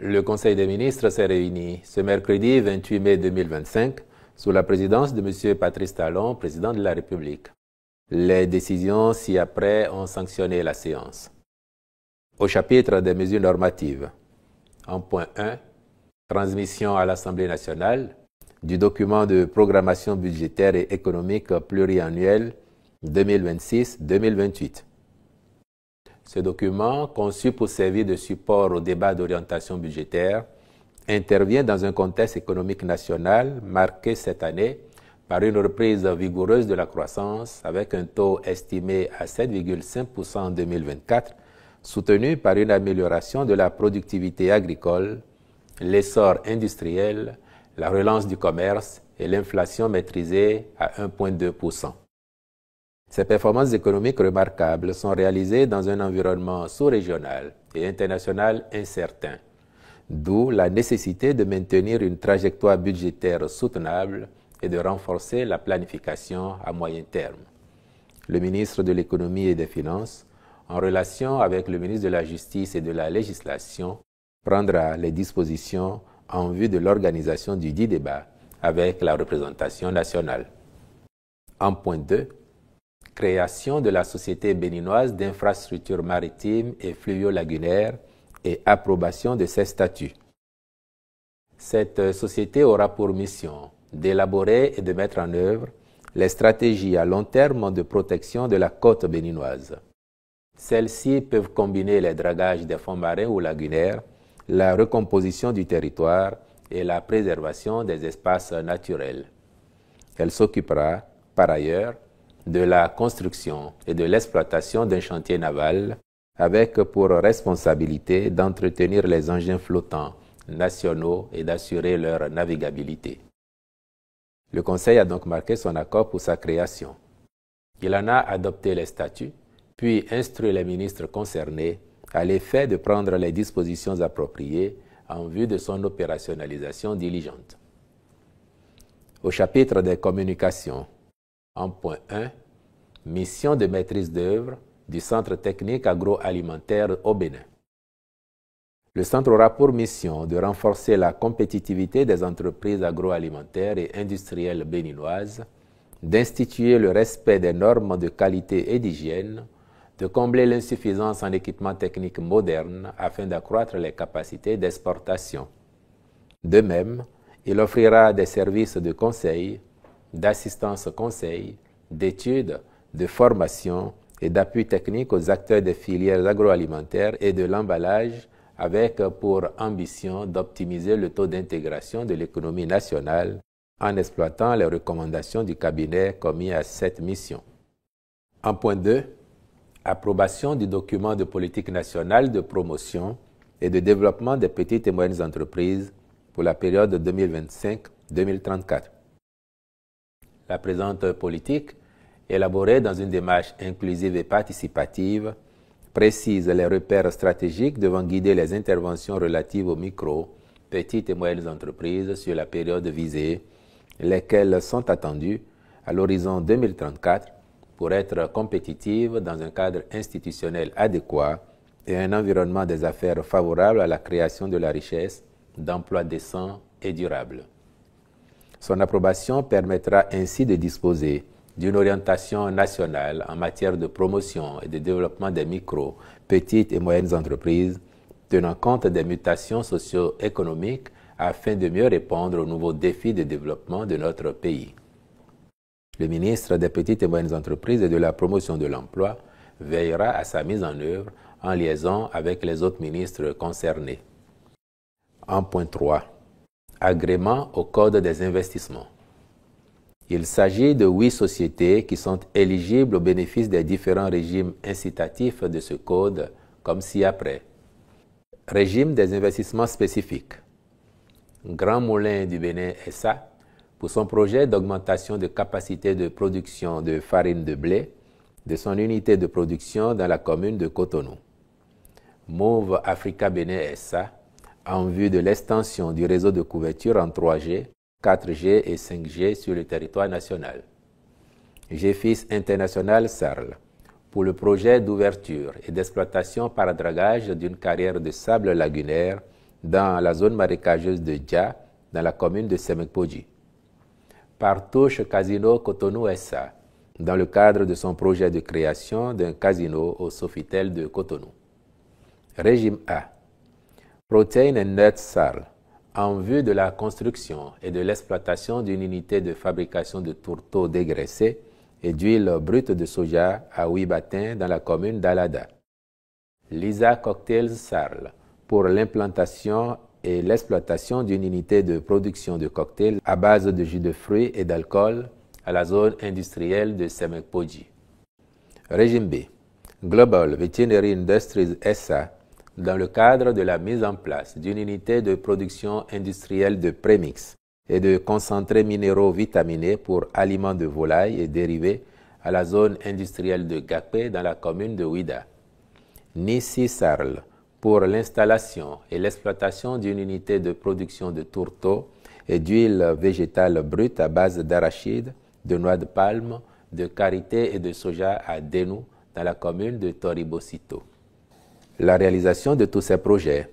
Le Conseil des ministres s'est réuni ce mercredi 28 mai 2025 sous la présidence de M. Patrice Talon, président de la République. Les décisions ci-après ont sanctionné la séance. Au chapitre des mesures normatives, en point 1, transmission à l'Assemblée nationale du document de programmation budgétaire et économique pluriannuel 2026-2028. Ce document, conçu pour servir de support au débat d'orientation budgétaire, intervient dans un contexte économique national marqué cette année par une reprise vigoureuse de la croissance avec un taux estimé à 7,5% en 2024, soutenu par une amélioration de la productivité agricole, l'essor industriel, la relance du commerce et l'inflation maîtrisée à 1,2%. Ces performances économiques remarquables sont réalisées dans un environnement sous-régional et international incertain, d'où la nécessité de maintenir une trajectoire budgétaire soutenable et de renforcer la planification à moyen terme. Le ministre de l'Économie et des Finances, en relation avec le ministre de la Justice et de la Législation, prendra les dispositions en vue de l'organisation du dit débat avec la représentation nationale. En point 2, création de la Société béninoise d'infrastructures maritimes et fluvio-lagunaires et approbation de ses statuts. Cette société aura pour mission d'élaborer et de mettre en œuvre les stratégies à long terme de protection de la côte béninoise. Celles-ci peuvent combiner les dragages des fonds marins ou lagunaires, la recomposition du territoire et la préservation des espaces naturels. Elle s'occupera, par ailleurs, de la construction et de l'exploitation d'un chantier naval avec pour responsabilité d'entretenir les engins flottants nationaux et d'assurer leur navigabilité. Le Conseil a donc marqué son accord pour sa création. Il en a adopté les statuts, puis instruit les ministres concernés à l'effet de prendre les dispositions appropriées en vue de son opérationnalisation diligente. Au chapitre des communications, en point 1, mission de maîtrise d'œuvre du Centre technique agroalimentaire au Bénin. Le centre aura pour mission de renforcer la compétitivité des entreprises agroalimentaires et industrielles béninoises, d'instituer le respect des normes de qualité et d'hygiène, de combler l'insuffisance en équipements techniques modernes afin d'accroître les capacités d'exportation. De même, il offrira des services de conseil, d'assistance conseil, d'études, de formation et d'appui technique aux acteurs des filières agroalimentaires et de l'emballage avec pour ambition d'optimiser le taux d'intégration de l'économie nationale en exploitant les recommandations du cabinet commis à cette mission. En point 2, approbation du document de politique nationale de promotion et de développement des petites et moyennes entreprises pour la période 2025-2034. La présente politique, élaborée dans une démarche inclusive et participative, précise les repères stratégiques devant guider les interventions relatives aux micro, petites et moyennes entreprises sur la période visée, lesquelles sont attendues à l'horizon 2034 pour être compétitives dans un cadre institutionnel adéquat et un environnement des affaires favorable à la création de la richesse, d'emplois décents et durables. Son approbation permettra ainsi de disposer d'une orientation nationale en matière de promotion et de développement des micro, petites et moyennes entreprises, tenant compte des mutations socio-économiques afin de mieux répondre aux nouveaux défis de développement de notre pays. Le ministre des Petites et Moyennes Entreprises et de la Promotion de l'Emploi veillera à sa mise en œuvre en liaison avec les autres ministres concernés. En point 3, agrément au Code des investissements. Il s'agit de 8 sociétés qui sont éligibles au bénéfice des différents régimes incitatifs de ce code, comme ci-après. Régime des investissements spécifiques. Grand Moulin du Bénin SA, pour son projet d'augmentation de capacité de production de farine de blé de son unité de production dans la commune de Cotonou. Mauve Africa Bénin SA, en vue de l'extension du réseau de couverture en 3G, 4G et 5G sur le territoire national. GFIS International SARL, pour le projet d'ouverture et d'exploitation par dragage d'une carrière de sable lagunaire dans la zone marécageuse de Dja, dans la commune de Semekpoji. Partouche Casino Cotonou SA, dans le cadre de son projet de création d'un casino au Sofitel de Cotonou. Régime A. Protein and Nuts SARL, en vue de la construction et de l'exploitation d'une unité de fabrication de tourteaux dégraissés et d'huile brute de soja à Ouibatin dans la commune d'Alada. Lisa Cocktails SARL, pour l'implantation et l'exploitation d'une unité de production de cocktails à base de jus de fruits et d'alcool à la zone industrielle de Semekpoji. Régime B. Global Veterinary Industries SA, dans le cadre de la mise en place d'une unité de production industrielle de prémix et de concentrés minéraux vitaminés pour aliments de volailles et dérivés à la zone industrielle de Gakpé dans la commune de Ouida. Nissi Sarl, pour l'installation et l'exploitation d'une unité de production de tourteaux et d'huile végétale brute à base d'arachide, de noix de palme, de karité et de soja à Denou dans la commune de Toribosito. La réalisation de tous ces projets,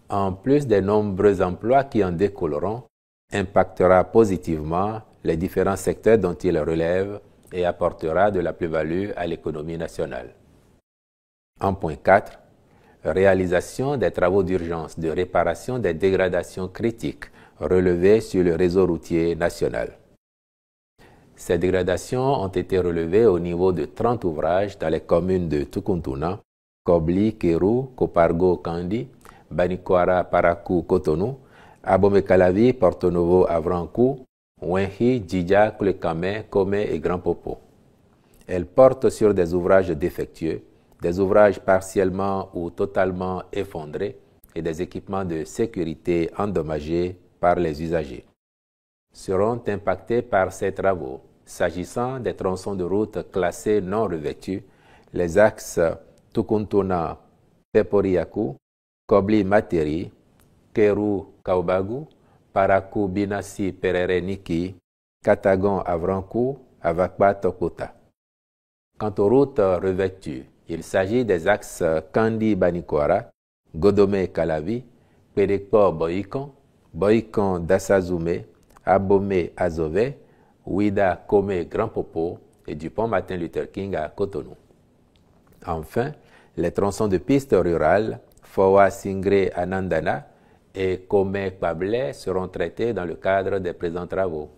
en plus des nombreux emplois qui en découleront, impactera positivement les différents secteurs dont ils relèvent et apportera de la plus-value à l'économie nationale. En point 4, réalisation des travaux d'urgence de réparation des dégradations critiques relevées sur le réseau routier national. Ces dégradations ont été relevées au niveau de 30 ouvrages dans les communes de Tukuntuna, Kobli, Kéru, Kopargo, Kandi, Banikwara, Parakou, Cotonou, Abomey-Calavi, Porto Novo, Avrankou, Wenhi, Djidja, Koulekame, Kome et Grand Popo. Elles portent sur des ouvrages défectueux, des ouvrages partiellement ou totalement effondrés et des équipements de sécurité endommagés par les usagers. Seront impactés par ces travaux, s'agissant des tronçons de route classés non revêtus, les axes Tukuntuna, Peporiaku, Kobli Materi, Kéru Kaubagu, Parakou Binassi Perere Niki, Katagon Avrankou, Avakba Tokota. Quant aux routes revêtues, il s'agit des axes Kandi Banikwara, Godome Kalavi, Pédekpo Boyikon, Boyikon Dassazoumé, Abomey Azové, Ouida Kome Grand Popo et du pont Martin Luther King à Cotonou. Enfin, les tronçons de pistes rurales, Fowa Singre Anandana et Kome Kpablé seront traités dans le cadre des présents travaux.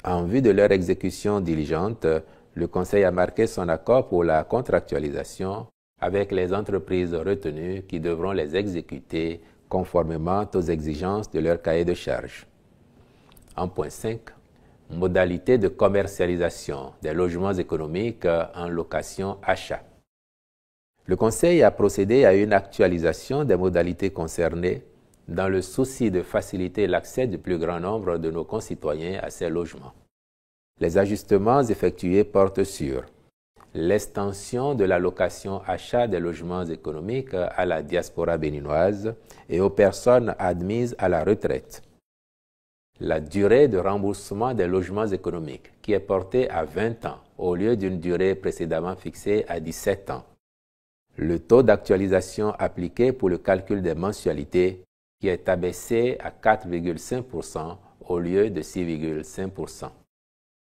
En vue de leur exécution diligente, le Conseil a marqué son accord pour la contractualisation avec les entreprises retenues qui devront les exécuter conformément aux exigences de leur cahier de charges. En point 5, modalité de commercialisation des logements économiques en location-achat. Le Conseil a procédé à une actualisation des modalités concernées dans le souci de faciliter l'accès du plus grand nombre de nos concitoyens à ces logements. Les ajustements effectués portent sur l'extension de la location-achat des logements économiques à la diaspora béninoise et aux personnes admises à la retraite. La durée de remboursement des logements économiques qui est portée à 20 ans au lieu d'une durée précédemment fixée à 17 ans. Le taux d'actualisation appliqué pour le calcul des mensualités qui est abaissé à 4,5% au lieu de 6,5%.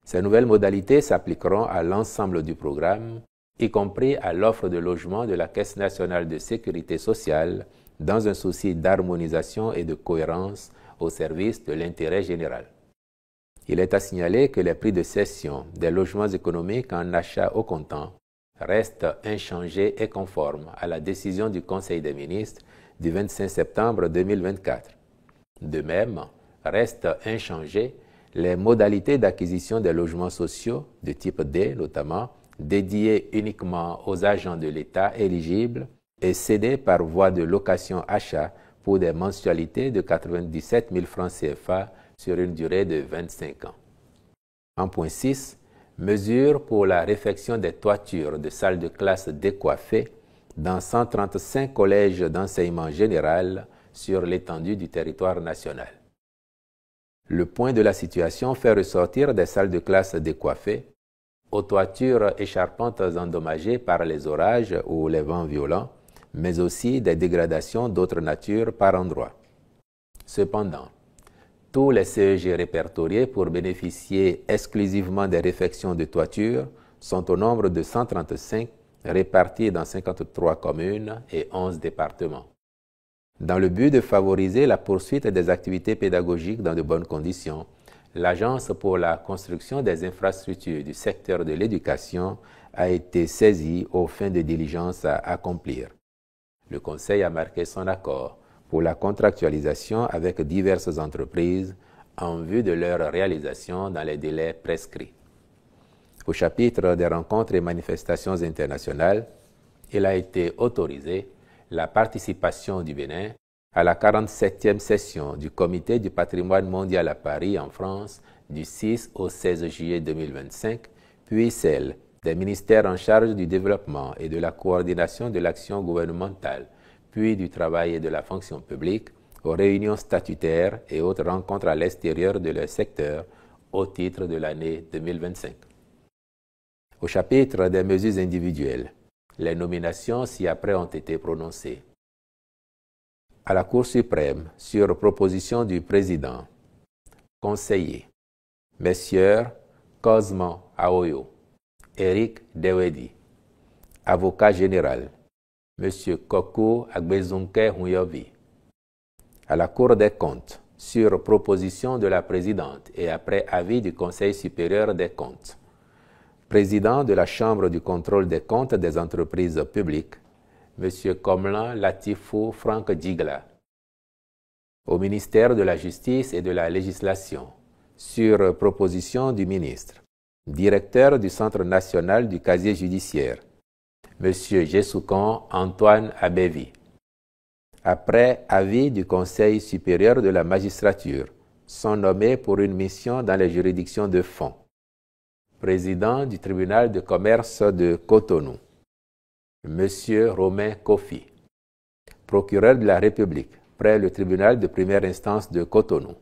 Ces nouvelles modalités s'appliqueront à l'ensemble du programme, y compris à l'offre de logement de la Caisse nationale de sécurité sociale, dans un souci d'harmonisation et de cohérence au service de l'intérêt général. Il est à signaler que les prix de cession des logements économiques en achat au comptant restent inchangés et conformes à la décision du Conseil des ministres du 25 septembre 2024. De même, restent inchangées les modalités d'acquisition des logements sociaux de type D, notamment, dédiés uniquement aux agents de l'État éligibles et cédés par voie de location-achat pour des mensualités de 97 000 francs CFA sur une durée de 25 ans. En point 6, mesures pour la réfection des toitures de salles de classe décoiffées dans 135 collèges d'enseignement général sur l'étendue du territoire national. Le point de la situation fait ressortir des salles de classe décoiffées, aux toitures écharpantes endommagées par les orages ou les vents violents, mais aussi des dégradations d'autres natures par endroits. Cependant, tous les CEG répertoriés pour bénéficier exclusivement des réfections de toiture sont au nombre de 135 répartis dans 53 communes et 11 départements. Dans le but de favoriser la poursuite des activités pédagogiques dans de bonnes conditions, l'Agence pour la construction des infrastructures du secteur de l'éducation a été saisie aux fins de diligences à accomplir. Le Conseil a marqué son accord pour la contractualisation avec diverses entreprises en vue de leur réalisation dans les délais prescrits. Au chapitre des rencontres et manifestations internationales, il a été autorisé la participation du Bénin à la 47e session du Comité du patrimoine mondial à Paris, en France, du 6 au 16 juillet 2025, puis celle des ministères en charge du développement et de la coordination de l'action gouvernementale, puis du travail et de la fonction publique, aux réunions statutaires et autres rencontres à l'extérieur de leur secteur au titre de l'année 2025. Au chapitre des mesures individuelles, les nominations ci-après ont été prononcées. À la Cour suprême, sur proposition du président, conseiller, Messieurs Cosmo Aoyo, Eric Dewedi, avocat général, M. Koko Agbezonke Huyovi. À la Cour des comptes, sur proposition de la présidente et après avis du Conseil supérieur des comptes, président de la Chambre du contrôle des comptes des entreprises publiques, M. Komlan Latifou Frank Djigla. Au ministère de la Justice et de la Législation, sur proposition du ministre, directeur du Centre national du casier judiciaire, M. Jessoukon Antoine Abevi. Après avis du Conseil supérieur de la magistrature, sont nommés pour une mission dans les juridictions de fond. Président du tribunal de commerce de Cotonou, M. Romain Kofi. Procureur de la République près le tribunal de première instance de Cotonou,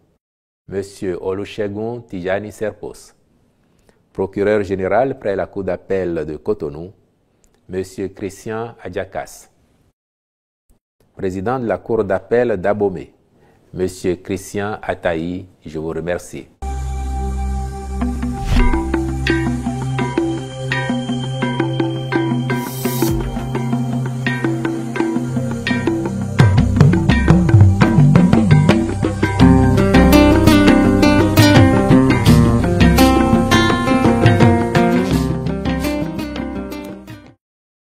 M. Olusegun Tijani Serpos. Procureur général près la Cour d'appel de Cotonou, M. Christian Adjakas. Président de la Cour d'appel d'Abomey, M. Christian Ataï, je vous remercie.